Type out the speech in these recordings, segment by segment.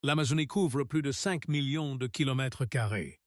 L'Amazonie couvre plus de 5 millions de kilomètres carrés,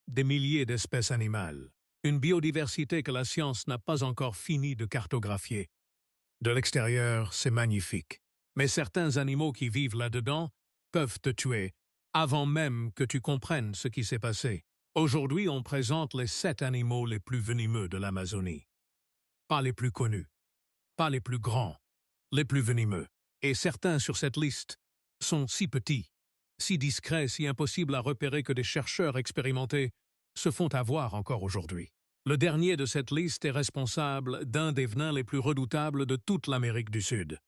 des milliers d'espèces animales, une biodiversité que la science n'a pas encore fini de cartographier. De l'extérieur, c'est magnifique, mais certains animaux qui vivent là-dedans peuvent te tuer avant même que tu comprennes ce qui s'est passé. Aujourd'hui, on présente les 7 animaux les plus venimeux de l'Amazonie. Pas les plus connus, pas les plus grands, les plus venimeux. Et certains sur cette liste sont si petits, si discrets, si impossibles à repérer que des chercheurs expérimentés se font avoir encore aujourd'hui. Le dernier de cette liste est responsable d'un des venins les plus redoutables de toute l'Amérique du Sud.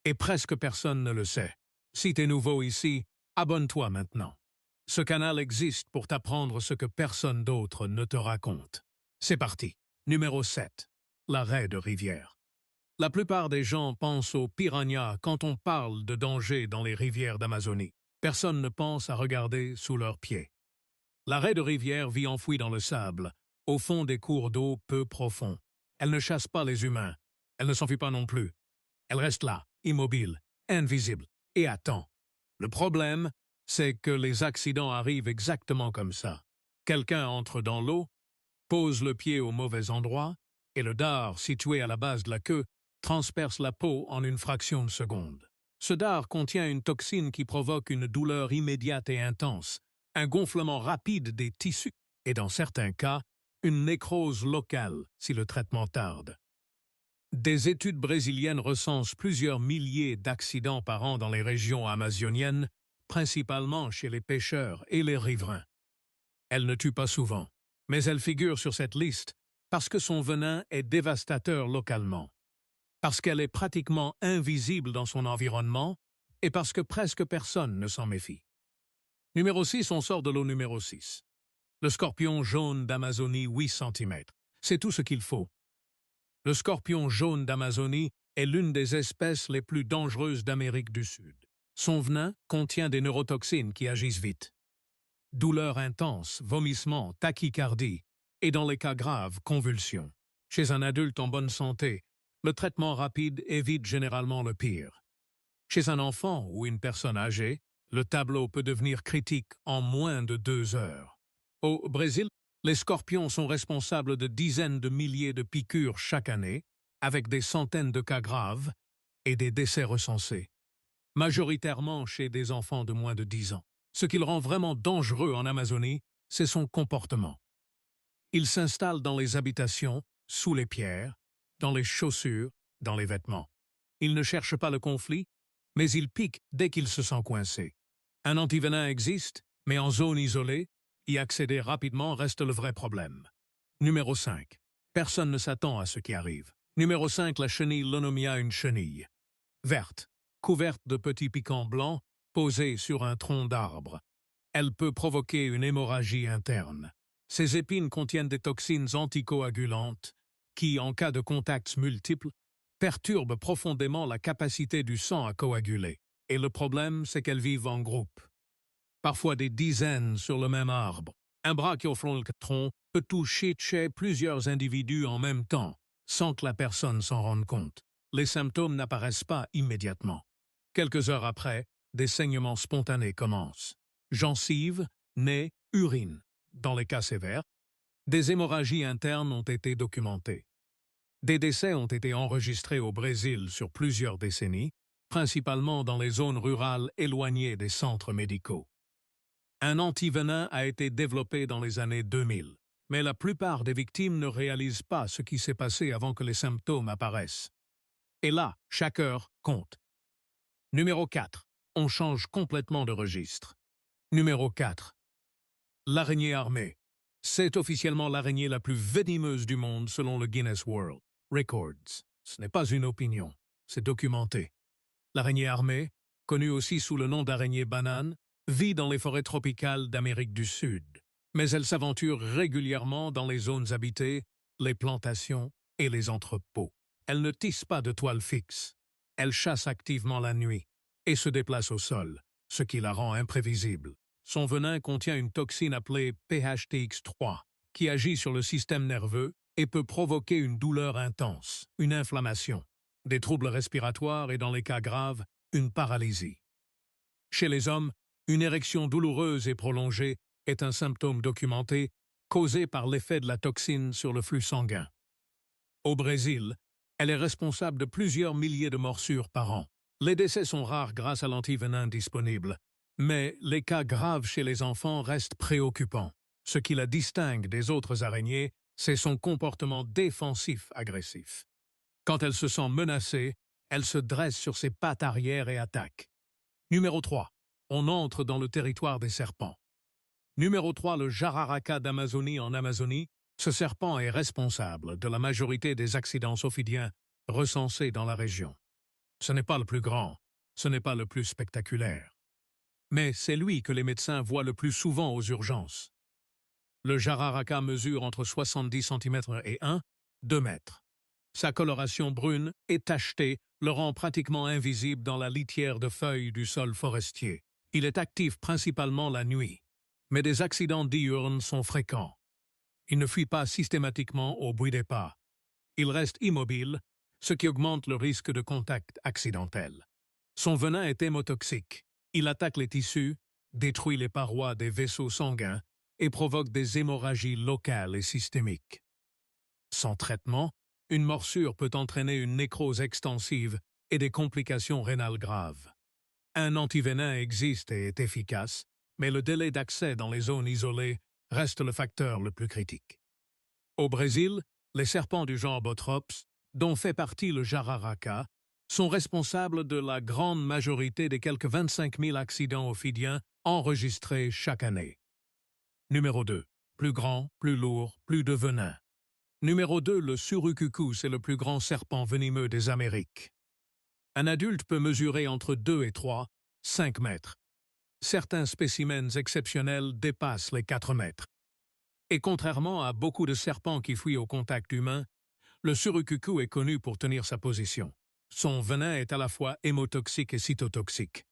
Et presque personne ne le sait. Si t'es nouveau ici, abonne-toi maintenant. Ce canal existe pour t'apprendre ce que personne d'autre ne te raconte. C'est parti. Numéro 7. La raie de rivière. La plupart des gens pensent aux piranhas quand on parle de danger dans les rivières d'Amazonie. Personne ne pense à regarder sous leurs pieds. La raie de rivière vit enfouie dans le sable, au fond des cours d'eau peu profonds. Elle ne chasse pas les humains. Elle ne s'enfuit pas non plus. Elle reste là, immobile, invisible, et attend. Le problème, c'est que les accidents arrivent exactement comme ça. Quelqu'un entre dans l'eau, pose le pied au mauvais endroit, et le dard situé à la base de la queue transperce la peau en une fraction de seconde. Ce dard contient une toxine qui provoque une douleur immédiate et intense, un gonflement rapide des tissus, et dans certains cas, une nécrose locale si le traitement tarde. Des études brésiliennes recensent plusieurs milliers d'accidents par an dans les régions amazoniennes, principalement chez les pêcheurs et les riverains. Elle ne tue pas souvent, mais elle figure sur cette liste parce que son venin est dévastateur localement, parce qu'elle est pratiquement invisible dans son environnement et parce que presque personne ne s'en méfie. Numéro 6, on sort de l'eau numéro 6. Le scorpion jaune d'Amazonie 8 cm. C'est tout ce qu'il faut. Le scorpion jaune d'Amazonie est l'une des espèces les plus dangereuses d'Amérique du Sud. Son venin contient des neurotoxines qui agissent vite. Douleurs intenses, vomissements, tachycardie et dans les cas graves, convulsions. Chez un adulte en bonne santé, le traitement rapide évite généralement le pire. Chez un enfant ou une personne âgée, le tableau peut devenir critique en moins de 2 heures. Au Brésil, les scorpions sont responsables de dizaines de milliers de piqûres chaque année, avec des centaines de cas graves et des décès recensés, majoritairement chez des enfants de moins de 10 ans. Ce qui le rend vraiment dangereux en Amazonie, c'est son comportement. Il s'installe dans les habitations, sous les pierres, dans les chaussures, dans les vêtements. Il ne cherche pas le conflit, mais il pique dès qu'il se sent coincé. Un antivenin existe, mais en zone isolée, y accéder rapidement reste le vrai problème. Numéro 5. Personne ne s'attend à ce qui arrive. Numéro 5. La chenille Lonomia, une chenille. Verte, couverte de petits piquants blancs, posée sur un tronc d'arbre. Elle peut provoquer une hémorragie interne. Ses épines contiennent des toxines anticoagulantes qui, en cas de contacts multiples, perturbent profondément la capacité du sang à coaguler. Et le problème, c'est qu'elles vivent en groupe. Parfois des dizaines sur le même arbre. Un brachiophlonctron peut toucher chez plusieurs individus en même temps, sans que la personne s'en rende compte. Les symptômes n'apparaissent pas immédiatement. Quelques heures après, des saignements spontanés commencent. Gencives, nez, urine. Dans les cas sévères, des hémorragies internes ont été documentées. Des décès ont été enregistrés au Brésil sur plusieurs décennies, principalement dans les zones rurales éloignées des centres médicaux. Un antivenin a été développé dans les années 2000, mais la plupart des victimes ne réalisent pas ce qui s'est passé avant que les symptômes apparaissent. Et là, chaque heure compte. Numéro 4. On change complètement de registre. Numéro 4. L'araignée armée. C'est officiellement l'araignée la plus venimeuse du monde selon le Guinness World Records. Ce n'est pas une opinion, c'est documenté. L'araignée armée, connue aussi sous le nom d'araignée banane, vit dans les forêts tropicales d'Amérique du Sud, mais elle s'aventure régulièrement dans les zones habitées, les plantations et les entrepôts. Elle ne tisse pas de toile fixe. Elle chasse activement la nuit et se déplace au sol, ce qui la rend imprévisible. Son venin contient une toxine appelée PHTX3, qui agit sur le système nerveux et peut provoquer une douleur intense, une inflammation, des troubles respiratoires et, dans les cas graves, une paralysie. Chez les hommes, une érection douloureuse et prolongée est un symptôme documenté causé par l'effet de la toxine sur le flux sanguin. Au Brésil, elle est responsable de plusieurs milliers de morsures par an. Les décès sont rares grâce à l'antivenin disponible, mais les cas graves chez les enfants restent préoccupants. Ce qui la distingue des autres araignées, c'est son comportement défensif agressif. Quand elle se sent menacée, elle se dresse sur ses pattes arrière et attaque. Numéro 3. On entre dans le territoire des serpents. Numéro 3. Le jararaca d'Amazonie en Amazonie. Ce serpent est responsable de la majorité des accidents ophidiens recensés dans la région. Ce n'est pas le plus grand, ce n'est pas le plus spectaculaire. Mais c'est lui que les médecins voient le plus souvent aux urgences. Le jararaca mesure entre 70 cm et 2 mètres. Sa coloration brune et tachetée le rend pratiquement invisible dans la litière de feuilles du sol forestier. Il est actif principalement la nuit, mais des accidents diurnes sont fréquents. Il ne fuit pas systématiquement au bruit des pas. Il reste immobile, ce qui augmente le risque de contact accidentel. Son venin est hémotoxique. Il attaque les tissus, détruit les parois des vaisseaux sanguins et provoque des hémorragies locales et systémiques. Sans traitement, une morsure peut entraîner une nécrose extensive et des complications rénales graves. Un antivenin existe et est efficace, mais le délai d'accès dans les zones isolées reste le facteur le plus critique. Au Brésil, les serpents du genre Bothrops, dont fait partie le jararaca, sont responsables de la grande majorité des quelques 25 000 accidents ophidiens enregistrés chaque année. Numéro 2. Plus grand, plus lourd, plus de venin. Numéro 2. Le surucucus est le plus grand serpent venimeux des Amériques. Un adulte peut mesurer entre 2 et 5 mètres. Certains spécimens exceptionnels dépassent les 4 mètres. Et contrairement à beaucoup de serpents qui fuient au contact humain, le surucucu est connu pour tenir sa position. Son venin est à la fois hémotoxique et cytotoxique.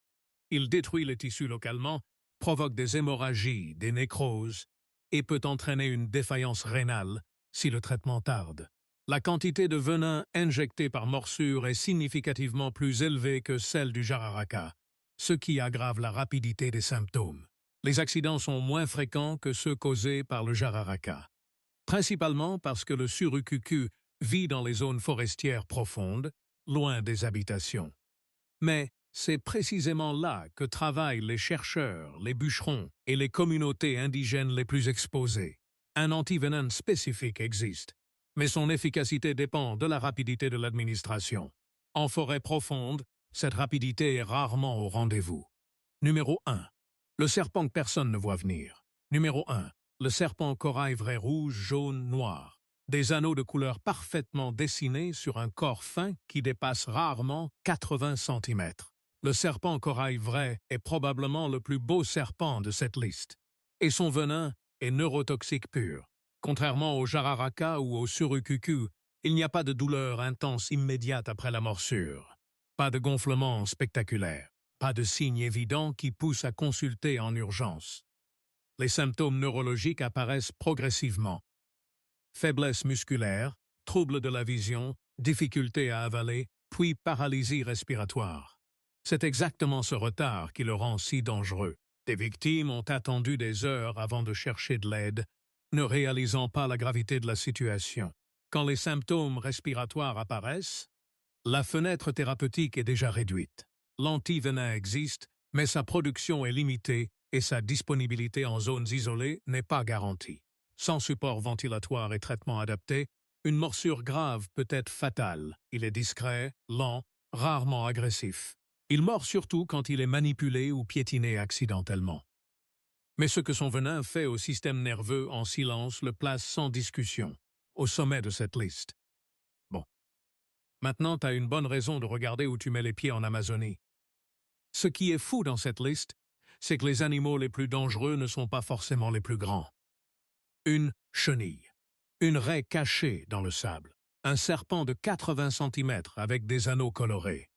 Il détruit les tissus localement, provoque des hémorragies, des nécroses, et peut entraîner une défaillance rénale si le traitement tarde. La quantité de venin injecté par morsure est significativement plus élevée que celle du jararaca, ce qui aggrave la rapidité des symptômes. Les accidents sont moins fréquents que ceux causés par le jararaca, principalement parce que le surucucu vit dans les zones forestières profondes, loin des habitations. Mais c'est précisément là que travaillent les chercheurs, les bûcherons et les communautés indigènes les plus exposées. Un antivenin spécifique existe, mais son efficacité dépend de la rapidité de l'administration. En forêt profonde, cette rapidité est rarement au rendez-vous. Numéro 1. Le serpent que personne ne voit venir. Numéro 1. Le serpent corail vrai rouge, jaune, noir. Des anneaux de couleur parfaitement dessinés sur un corps fin qui dépasse rarement 80 cm. Le serpent corail vrai est probablement le plus beau serpent de cette liste. Et son venin est neurotoxique pur. Contrairement au jararaca ou au surucucu, il n'y a pas de douleur intense immédiate après la morsure. Pas de gonflement spectaculaire. Pas de signes évidents qui poussent à consulter en urgence. Les symptômes neurologiques apparaissent progressivement. Faiblesse musculaire, troubles de la vision, difficulté à avaler, puis paralysie respiratoire. C'est exactement ce retard qui le rend si dangereux. Des victimes ont attendu des heures avant de chercher de l'aide, ne réalisant pas la gravité de la situation. Quand les symptômes respiratoires apparaissent, la fenêtre thérapeutique est déjà réduite. L'antivenin existe, mais sa production est limitée et sa disponibilité en zones isolées n'est pas garantie. Sans support ventilatoire et traitement adapté, une morsure grave peut être fatale. Il est discret, lent, rarement agressif. Il mord surtout quand il est manipulé ou piétiné accidentellement. Mais ce que son venin fait au système nerveux en silence le place sans discussion, au sommet de cette liste. Bon. Maintenant, tu as une bonne raison de regarder où tu mets les pieds en Amazonie. Ce qui est fou dans cette liste, c'est que les animaux les plus dangereux ne sont pas forcément les plus grands. Une chenille, une raie cachée dans le sable, un serpent de 80 cm avec des anneaux colorés.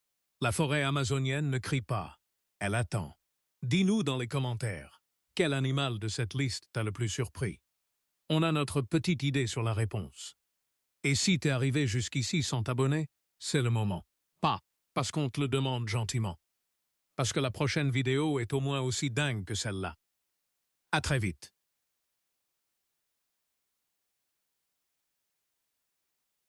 La forêt amazonienne ne crie pas, elle attend. Dis-nous dans les commentaires, quel animal de cette liste t'a le plus surpris? On a notre petite idée sur la réponse. Et si t'es arrivé jusqu'ici sans t'abonner, c'est le moment. Pas parce qu'on te le demande gentiment. parce que la prochaine vidéo est au moins aussi dingue que celle-là. À très vite.